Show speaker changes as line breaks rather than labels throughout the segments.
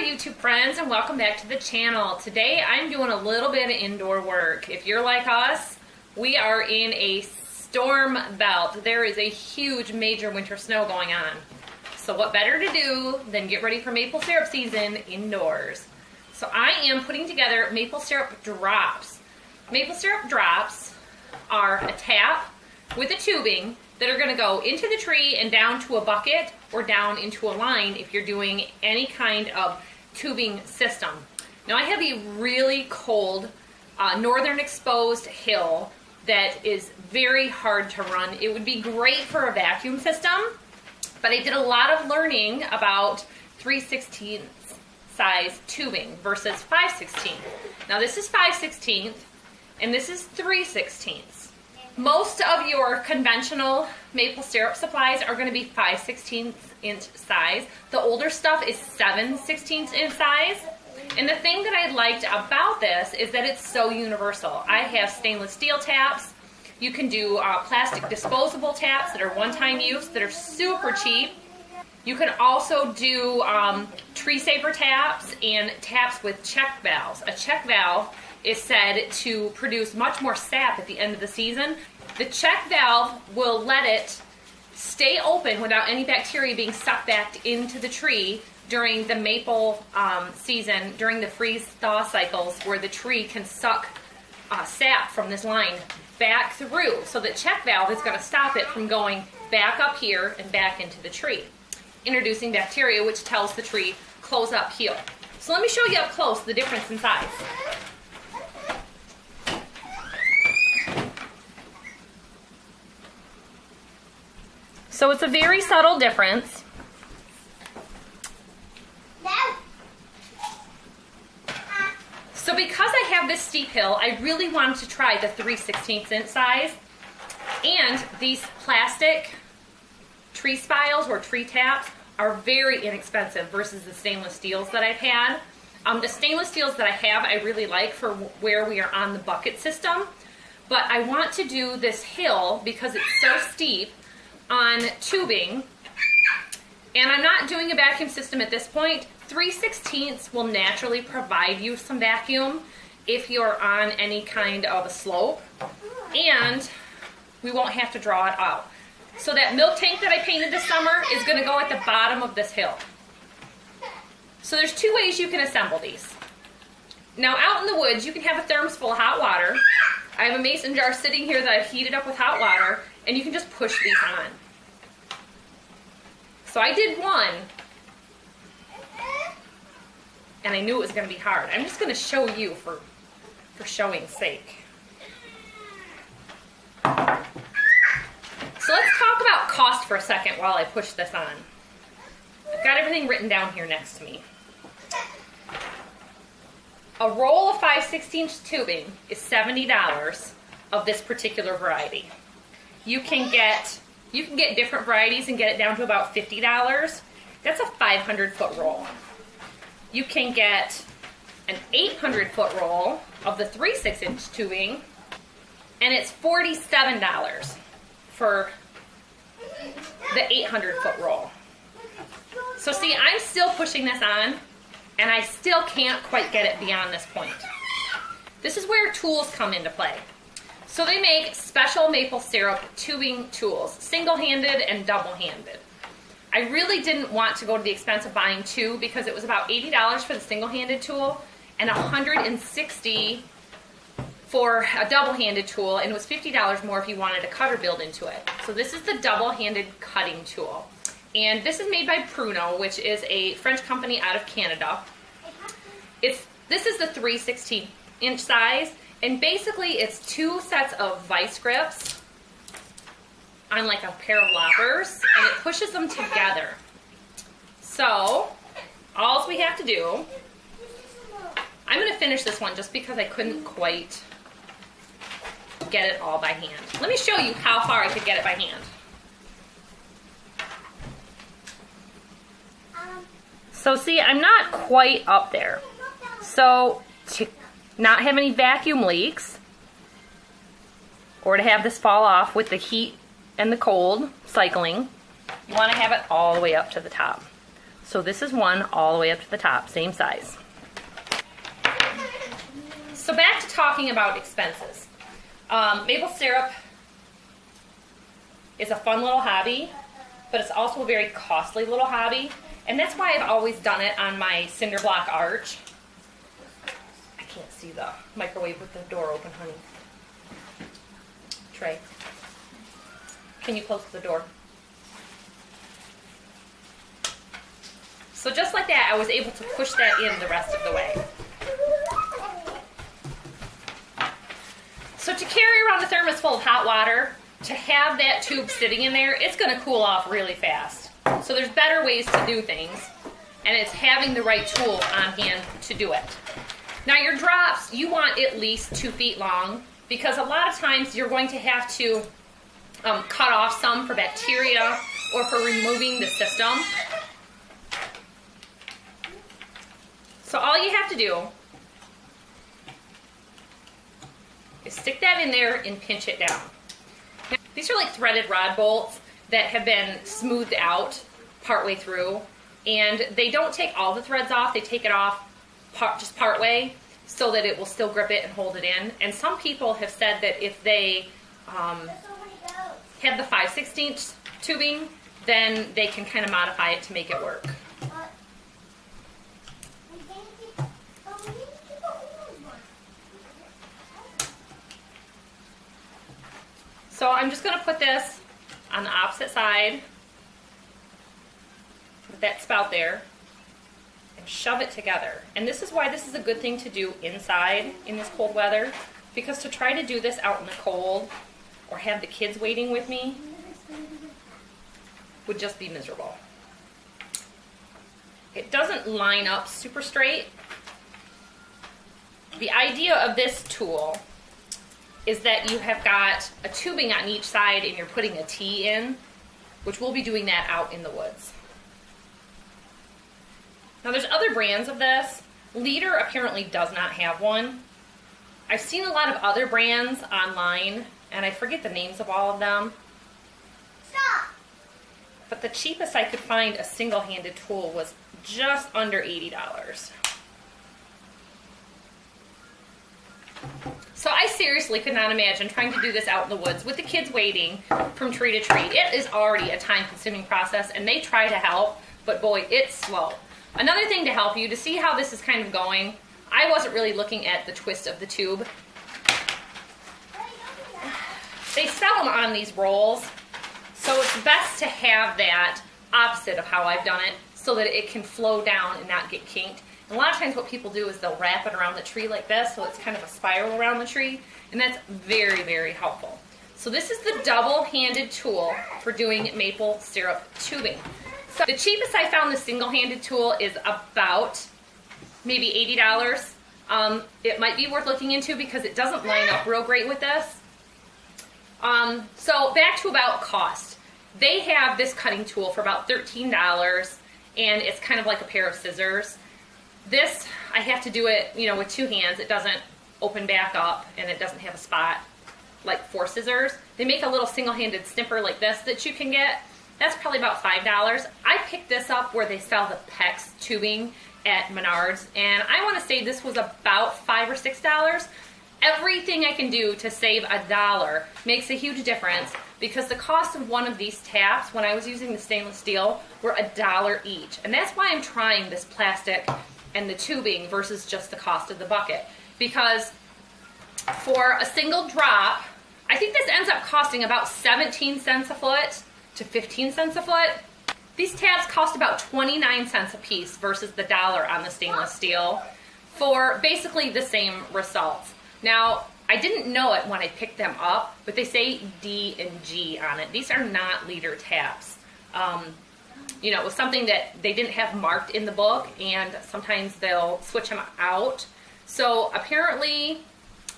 YouTube friends, and welcome back to the channel. Today I'm doing a little bit of indoor work. If you're like us, we are in a storm belt. There is a huge major winter snow going on. So what better to do than get ready for maple syrup season indoors. So I am putting together maple syrup drops. Maple syrup drops are a tap with a tubing that are going to go into the tree and down to a bucket or down into a line if you're doing any kind of tubing system. Now I have a really cold northern exposed hill that is very hard to run. It would be great for a vacuum system, but I did a lot of learning about 3/16 size tubing versus 5/16. Now this is 5/16 and this is 3/16. Most of your conventional maple syrup supplies are going to be 5/16 inch size. The older stuff is 7/16 inch size. And the thing that I liked about this is that it's so universal. I have stainless steel taps. You can do plastic disposable taps that are one-time use that are super cheap. You can also do tree saver taps and taps with check valves. A check valve is said to produce much more sap at the end of the season. The check valve will let it stay open without any bacteria being sucked back into the tree during the maple season, during the freeze-thaw cycles where the tree can suck sap from this line back through. So the check valve is going to stop it from going back up here and back into the tree, introducing bacteria, which tells the tree close up, heal. So let me show you up close the difference in size. So it's a very subtle difference. So because I have this steep hill, I really wanted to try the 3/16 inch size. And these plastic tree spiles or tree taps are very inexpensive versus the stainless steels that I've had. The stainless steels that I have I really like for where we are on the bucket system. But I want to do this hill because it's so steep on tubing, and I'm not doing a vacuum system at this point. 3/16 will naturally provide you some vacuum if you're on any kind of a slope, and we won't have to draw it out. So that milk tank that I painted this summer is going to go at the bottom of this hill. So there's two ways you can assemble these. Now out in the woods you can have a thermos full of hot water. I have a mason jar sitting here that I've heated up with hot water, and you can just push these on. So I did one, and I knew it was going to be hard. I'm just going to show you for showing's sake. So let's talk about cost for a second while I push this on. I've got everything written down here next to me. A roll of 5/16 tubing is $70 of this particular variety. You can get different varieties and get it down to about $50. That's a 500-foot roll. You can get an 800-foot roll of the 3/6 tubing, and it's $47 for the 800-foot roll. So see, I'm still pushing this on, and I still can't quite get it beyond this point. This is where tools come into play. So they make special maple syrup tubing tools, single-handed and double-handed. I really didn't want to go to the expense of buying two because it was about $80 for the single-handed tool and $160 for a double-handed tool, and it was $50 more if you wanted a cutter built into it. So this is the double-handed cutting tool. And this is made by Pruno, which is a French company out of Canada. This is the 3/16 inch size, and basically it's two sets of vice grips on like a pair of loppers, and it pushes them together. So all we have to do, I'm going to finish this one just because I couldn't quite get it all by hand. Let me show you how far I could get it by hand. So see, I'm not quite up there. So to not have any vacuum leaks, or to have this fall off with the heat and the cold cycling, you want to have it all the way up to the top. So this is one all the way up to the top, same size. So back to talking about expenses. Maple syrup is a fun little hobby, but it's also a very costly little hobby. And that's why I've always done it on my cinder block arch. I can't see the microwave with the door open, honey. Trey, can you close the door? So just like that, I was able to push that in the rest of the way. So to carry around a thermos full of hot water, to have that tube sitting in there, it's going to cool off really fast. So there's better ways to do things, and it's having the right tool on hand to do it. Now your drops, you want at least 2 feet long, because a lot of times you're going to have to cut off some for bacteria or for removing the system. So all you have to do is stick that in there and pinch it down. Now, these are like threaded rod bolts that have been smoothed out partway through, and they don't take all the threads off, they take it off just part way so that it will still grip it and hold it in. And some people have said that if they have the 5/16 tubing, then they can kind of modify it to make it work. So I'm just going to put this on the opposite side with that spout there and shove it together. And this is why this is a good thing to do inside in this cold weather, because to try to do this out in the cold or have the kids waiting with me would just be miserable. It doesn't line up super straight. The idea of this tool is that you have got a tubing on each side and you're putting a T in, which we'll be doing that out in the woods. Now there's other brands of this. Leader apparently does not have one. I've seen a lot of other brands online, and I forget the names of all of them. Stop! But the cheapest I could find a single-handed tool was just under $80. So I seriously could not imagine trying to do this out in the woods with the kids waiting from tree to tree. It is already a time-consuming process, and they try to help, but boy, it's slow. Another thing to help you, to see how this is kind of going, I wasn't really looking at the twist of the tube. They sell them on these rolls, so it's best to have that opposite of how I've done it so that it can flow down and not get kinked. And a lot of times what people do is they'll wrap it around the tree like this, so it's kind of a spiral around the tree, and that's very, very helpful. So this is the double-handed tool for doing maple syrup tubing. So the cheapest I found the single-handed tool is about maybe $80. It might be worth looking into because it doesn't line up real great with this. So back to about cost. They have this cutting tool for about $13, and it's kind of like a pair of scissors. This, I have to do it, you know, with 2 hands. It doesn't open back up, and it doesn't have a spot like 4 scissors. They make a little single-handed snipper like this that you can get. That's probably about $5. I picked this up where they sell the PEX tubing at Menards, and I want to say this was about $5 or $6. Everything I can do to save $1 makes a huge difference, because the cost of one of these taps, when I was using the stainless steel, were $1 each. And that's why I'm trying this plastic and the tubing versus just the cost of the bucket. Because for a single drop, I think this ends up costing about 17 cents a foot to 15 cents a foot. These tabs cost about 29 cents a piece versus the $1 on the stainless steel for basically the same results. Now, I didn't know it when I picked them up, but they say D and G on it. These are not liter taps. You know, it was something that they didn't have marked in the book, and sometimes they'll switch them out. So apparently,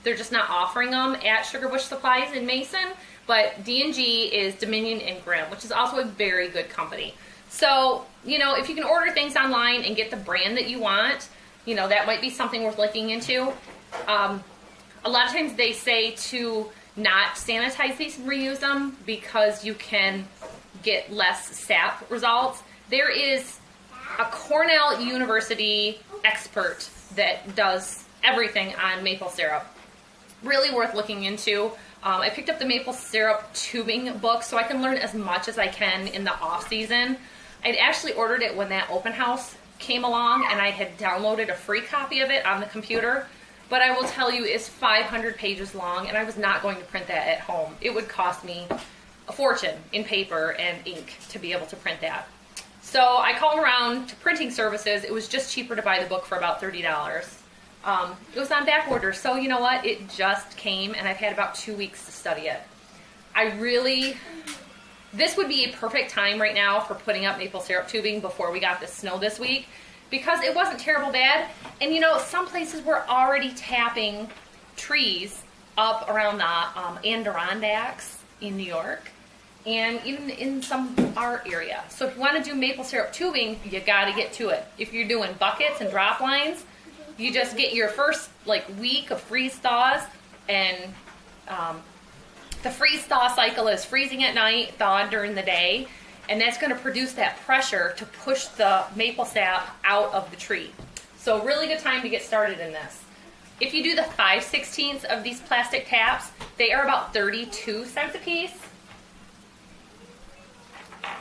they're just not offering them at Sugar Bush Supplies in Mason, but D&G is Dominion and Grimm, which is also a very good company. So, you know, if you can order things online and get the brand that you want, you know, that might be something worth looking into. A lot of times they say to not sanitize these and reuse them because you can get less sap results. There is a Cornell University expert that does everything on maple syrup. Really worth looking into. I picked up the maple syrup tubing book so I can learn as much as I can in the off season. I'd actually ordered it when that open house came along, and I had downloaded a free copy of it on the computer, but I will tell you it's 500 pages long, and I was not going to print that at home. It would cost me a fortune in paper and ink to be able to print that. So I called around to printing services. It was just cheaper to buy the book for about $30. It was on back order, so you know what? It just came, and I've had about 2 weeks to study it. This would be a perfect time right now for putting up maple syrup tubing before we got the snow this week, because it wasn't terrible bad. And you know, some places were already tapping trees up around the Adirondacks in New York, and even in some of our area. So if you want to do maple syrup tubing, you got to get to it. If you're doing buckets and drop lines, you just get your first week of freeze thaws, and the freeze thaw cycle is freezing at night, thawed during the day, and that's going to produce that pressure to push the maple sap out of the tree. So really good time to get started in this. If you do the 5/16 of these plastic taps, they are about 32 cents a piece.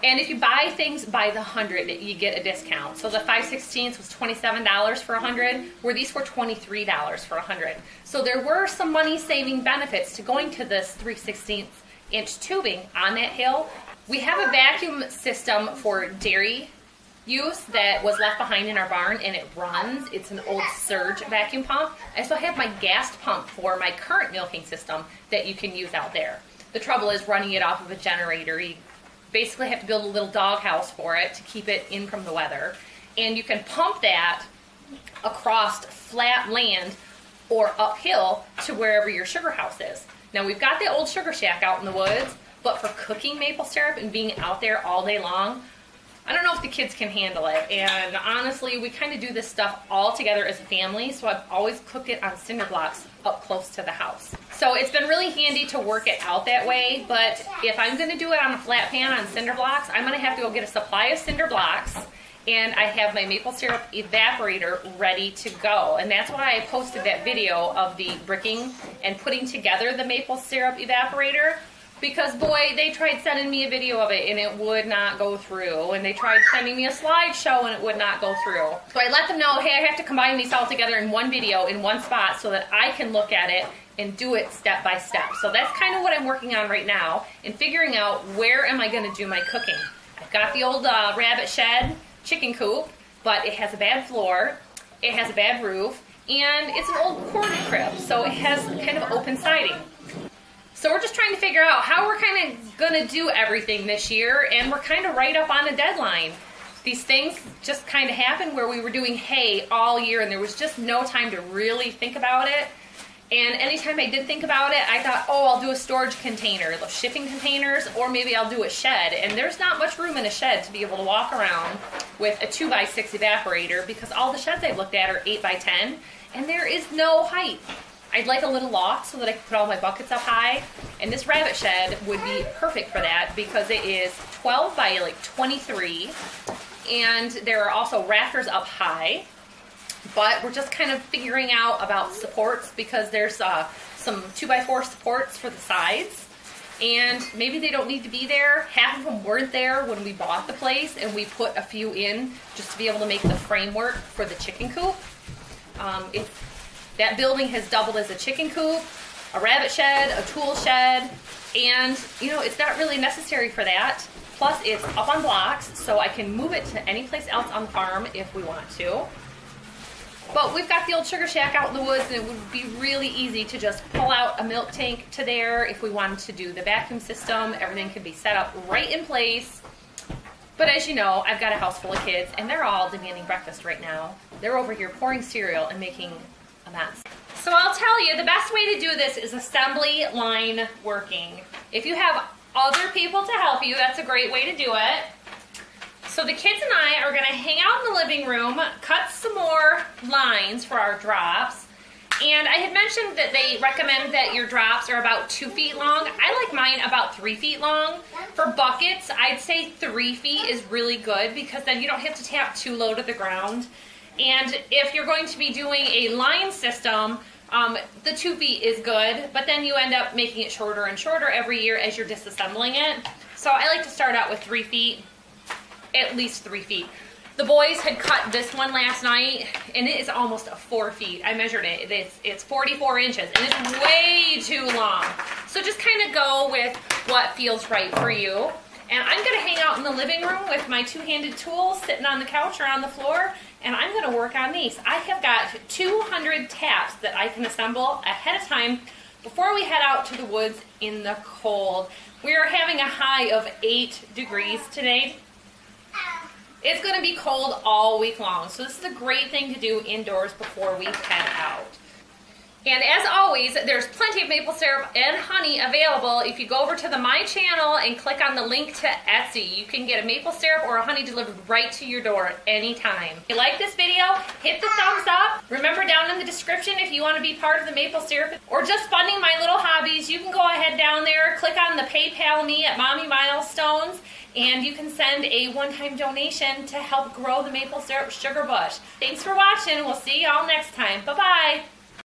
And if you buy things by the 100, you get a discount. So the 5/16 was $27 for 100, where these were $23 for 100. So there were some money-saving benefits to going to this 3/16 inch tubing on that hill. We have a vacuum system for dairy use that was left behind in our barn, and it runs. It's an old Surge vacuum pump. I also have my gas pump for my current milking system that you can use out there. The trouble is running it off of a generator. You basically have to build a little doghouse for it to keep it in from the weather. And you can pump that across flat land or uphill to wherever your sugar house is. Now we've got the old sugar shack out in the woods, but for cooking maple syrup and being out there all day long, I don't know if the kids can handle it. And honestly, we kind of do this stuff all together as a family, so I've always cooked it on cinder blocks up close to the house. So it's been really handy to work it out that way, but if I'm going to do it on a flat pan on cinder blocks, I'm going to have to go get a supply of cinder blocks, and I have my maple syrup evaporator ready to go. And that's why I posted that video of the bricking and putting together the maple syrup evaporator. Because boy, they tried sending me a video of it and it would not go through. And they tried sending me a slideshow and it would not go through. So I let them know, hey, I have to combine these all together in one video in one spot so that I can look at it and do it step by step. So that's kind of what I'm working on right now, and figuring out where am I going to do my cooking. I've got the old rabbit shed chicken coop, but it has a bad floor, it has a bad roof, and it's an old quarter crib, so it has kind of open siding. So we're just trying to figure out how we're kind of going to do everything this year, and we're kind of right up on a deadline. These things just kind of happened where we were doing hay all year, and there was just no time to really think about it. And anytime I did think about it, I thought, oh, I'll do a storage container, those shipping containers, or maybe I'll do a shed. And there's not much room in a shed to be able to walk around with a 2x6 evaporator, because all the sheds I've looked at are 8x10, and there is no height. I'd like a little loft so that I can put all my buckets up high, and this rabbit shed would be perfect for that because it is 12 by 23, and there are also rafters up high. But we're just kind of figuring out about supports, because there's some 2x4 supports for the sides, and maybe they don't need to be there. Half of them weren't there when we bought the place, and we put a few in just to be able to make the framework for the chicken coop. That building has doubled as a chicken coop, a rabbit shed, a tool shed, and you know, it's not really necessary for that. Plus it's up on blocks, so I can move it to any place else on the farm if we want to. But we've got the old sugar shack out in the woods, and it would be really easy to just pull out a milk tank to there if we wanted to do the vacuum system. Everything could be set up right in place. But as you know, I've got a house full of kids, and they're all demanding breakfast right now. They're over here pouring cereal and making a mess. So I'll tell you, the best way to do this is assembly line working. If you have other people to help you, that's a great way to do it. So the kids and I are going to hang out in the living room, cut some more lines for our drops, And I had mentioned that they recommend that your drops are about 2 feet long. I like mine about 3 feet long. For buckets, I'd say 3 feet is really good because then you don't have to tap too low to the ground. And if you're going to be doing a line system, the 2 feet is good, but then you end up making it shorter and shorter every year as you're disassembling it. So I like to start out with 3 feet, at least 3 feet. The boys had cut this one last night, and it is almost 4 feet. I measured it. It's 44 inches, and it's way too long. So just kind of go with what feels right for you. And I'm going to hang out in the living room with my two-handed tools sitting on the couch or on the floor, and I'm going to work on these. I have got 200 taps that I can assemble ahead of time before we head out to the woods in the cold. We are having a high of 8 degrees today. It's going to be cold all week long, so this is a great thing to do indoors before we head out. And as always, there's plenty of maple syrup and honey available. If you go over to my channel and click on the link to Etsy, you can get a maple syrup or a honey delivered right to your door anytime. If you like this video, hit the thumbs up. Remember, down in the description, if you want to be part of the maple syrup or just funding my little hobbies, you can go ahead down there, click on the PayPal me at Mommy Milestones, and you can send a one-time donation to help grow the maple syrup sugar bush. Thanks for watching. We'll see y'all next time. Bye-bye.